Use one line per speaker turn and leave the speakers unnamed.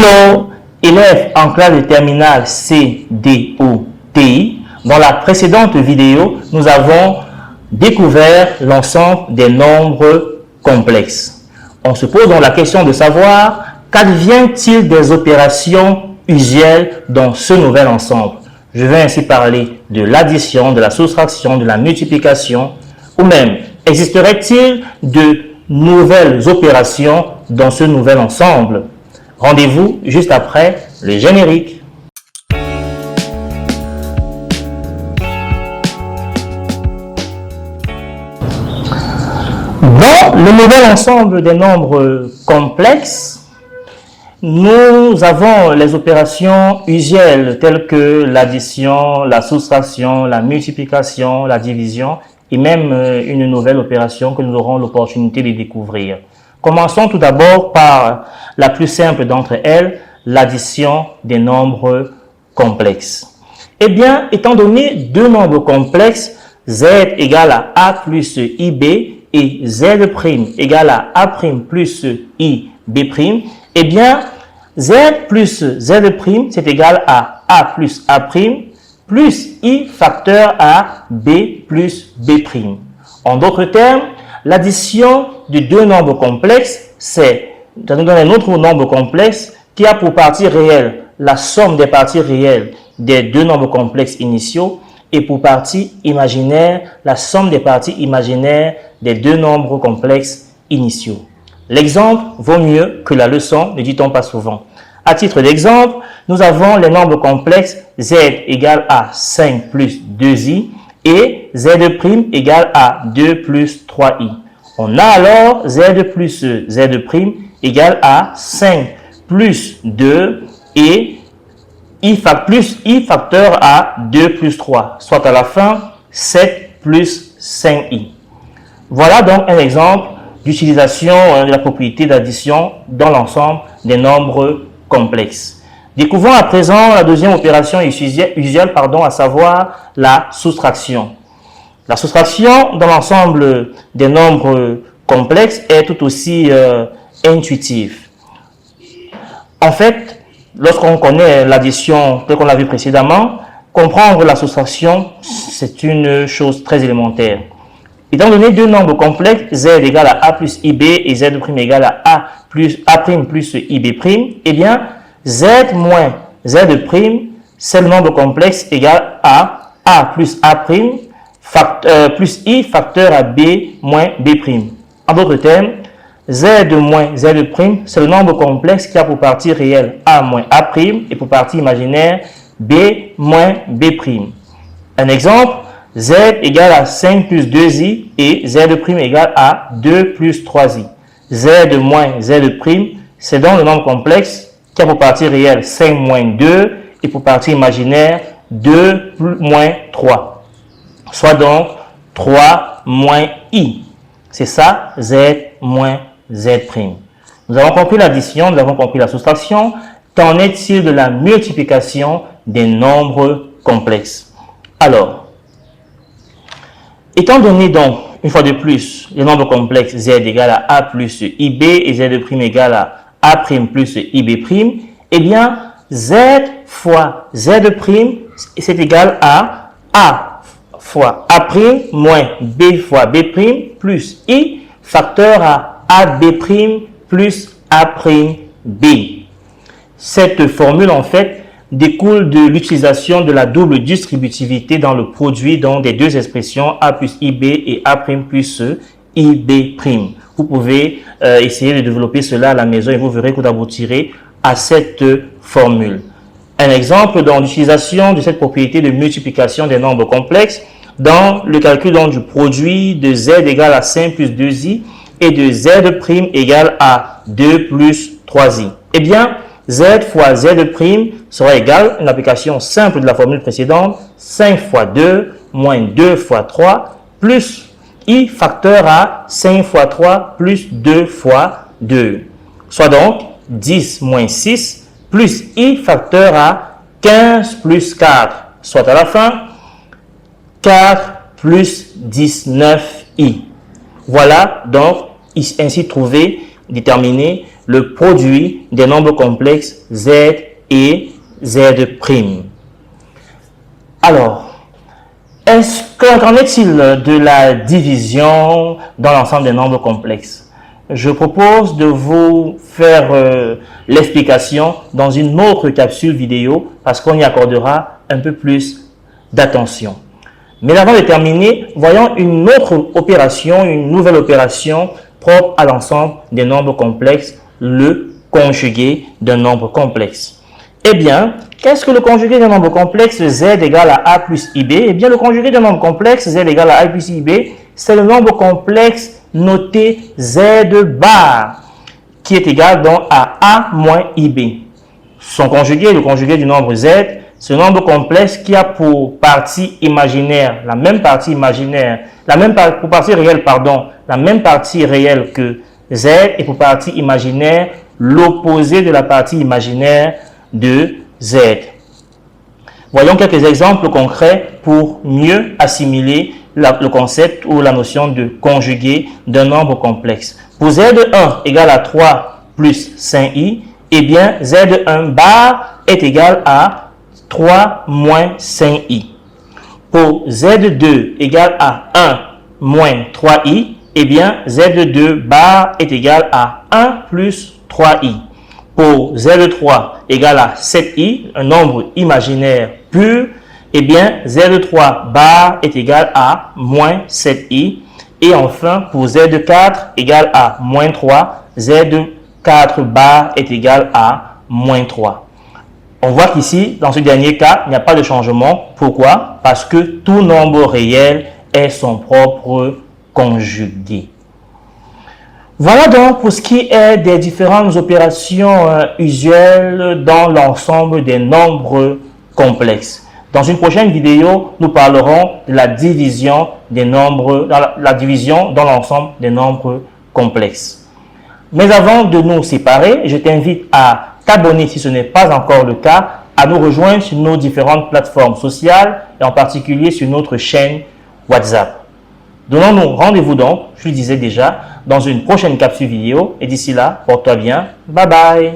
Hello, élèves en classe de terminale C, D ou TI. Dans la précédente vidéo, nous avons découvert l'ensemble des nombres complexes. On se pose donc la question de savoir qu'advient-il des opérations usuelles dans ce nouvel ensemble. Je vais ainsi parler de l'addition, de la soustraction, de la multiplication, ou même existerait-il de nouvelles opérations dans ce nouvel ensemble? Rendez-vous juste après le générique. Dans le nouvel ensemble des nombres complexes, nous avons les opérations usuelles telles que l'addition, la soustraction, la multiplication, la division et même une nouvelle opération que nous aurons l'opportunité de découvrir. Commençons tout d'abord par la plus simple d'entre elles, l'addition des nombres complexes. Eh bien, étant donné deux nombres complexes, z égale à a plus ib et z' égale à a' plus ib', eh bien, z plus z' c'est égal à a plus a' plus i facteur à b plus b'. En d'autres termes, l'addition de deux nombres complexes, ça nous donne un autre nombre complexe qui a pour partie réelle la somme des parties réelles des deux nombres complexes initiaux et pour partie imaginaire la somme des parties imaginaires des deux nombres complexes initiaux. L'exemple vaut mieux que la leçon, ne dit-on pas souvent. À titre d'exemple, nous avons les nombres complexes z égale à 5 plus 2i et z' égale à 2 plus 3i. On a alors z plus z' égale à 5 plus 2 et i facteur à 2 plus 3, soit à la fin 7 plus 5i. Voilà donc un exemple d'utilisation de la propriété d'addition dans l'ensemble des nombres complexes. Découvrons à présent la deuxième opération usuelle, à savoir la soustraction. La soustraction dans l'ensemble des nombres complexes est tout aussi intuitive. En fait, lorsqu'on connaît l'addition que l'on a vu précédemment, comprendre la soustraction, c'est une chose très élémentaire. Étant donné deux nombres complexes, z égale à a plus ib et z' égale à a' plus ib', eh bien, z moins z', c'est le nombre complexe égal à a plus a' plus i facteur à b moins b'. En d'autres termes, z moins z', c'est le nombre complexe qui a pour partie réelle a moins a' et pour partie imaginaire b moins b'. Un exemple, z égale à 5 plus 2i et z' égale à 2 plus 3i. z moins z', c'est donc le nombre complexe qui a pour partie réelle 5 moins 2 et pour partie imaginaire 2 moins 3. Soit donc 3 moins i. C'est ça, z moins z'. Nous avons compris l'addition, nous avons compris la soustraction. Qu'en est-il de la multiplication des nombres complexes? Alors, étant donné donc, une fois de plus, les nombres complexes z égale à a plus ib et z' égale à a' plus ib', eh bien, z fois z' c'est égal à a fois a' moins b fois b' plus i facteur à ab' plus a'b. Cette formule, en fait, découle de l'utilisation de la double distributivité dans le produit des deux expressions a plus ib et a' plus ib'. Vous pouvez essayer de développer cela à la maison et vous verrez que vous aboutirez à cette formule. Un exemple d'utilisation de cette propriété de multiplication des nombres complexes dans le calcul du produit de z égale à 5 plus 2i et de z' égale à 2 plus 3i. Eh bien, z fois z' sera égal, une application simple de la formule précédente, 5 fois 2 moins 2 fois 3 plus i facteur à 5 fois 3 plus 2 fois 2. Soit donc 10 moins 6 plus i facteur à 15 plus 4. Soit à la fin 4 plus 19i. Voilà donc ainsi trouvé, déterminer le produit des nombres complexes z et z'. Alors, qu'en est-il de la division dans l'ensemble des nombres complexes? Je propose de vous faire l'explication dans une autre capsule vidéo parce qu'on y accordera un peu plus d'attention. Mais avant de terminer, voyons une autre opération, une nouvelle opération propre à l'ensemble des nombres complexes, le conjugué d'un nombre complexe. Eh bien, qu'est-ce que le conjugué d'un nombre complexe z égale à a plus ib? Eh bien, le conjugué d'un nombre complexe z égale à a plus ib, c'est le nombre complexe noté z bar, qui est égal donc à a moins ib. Son conjugué, le conjugué du nombre z, ce nombre complexe qui a pour partie imaginaire, pour partie réelle, pardon, la même partie réelle que z, et pour partie imaginaire, l'opposé de la partie imaginaire de z. Voyons quelques exemples concrets pour mieux assimiler le concept ou la notion de conjugué d'un nombre complexe. Pour z1 égale à 3 plus 5i, eh bien z1 bar est égal à 3 moins 5i. Pour z2 égale à 1 moins 3i, eh bien z2 bar est égal à 1 plus 3i. Pour z3 égale à 7i, un nombre imaginaire pur, eh bien z3 bar est égal à moins 7i. Et enfin, pour z4 égale à moins 3, z4 bar est égal à moins 3. On voit qu'ici, dans ce dernier cas, il n'y a pas de changement. Pourquoi? Parce que tout nombre réel est son propre conjugué. Voilà donc pour ce qui est des différentes opérations usuelles dans l'ensemble des nombres complexes. Dans une prochaine vidéo, nous parlerons de la division des nombres, la division dans l'ensemble des nombres complexes. Mais avant de nous séparer, je t'invite à t'abonner si ce n'est pas encore le cas, à nous rejoindre sur nos différentes plateformes sociales et en particulier sur notre chaîne WhatsApp. Donnons-nous rendez-vous donc, je le disais déjà, dans une prochaine capsule vidéo et d'ici là, porte-toi bien. Bye bye.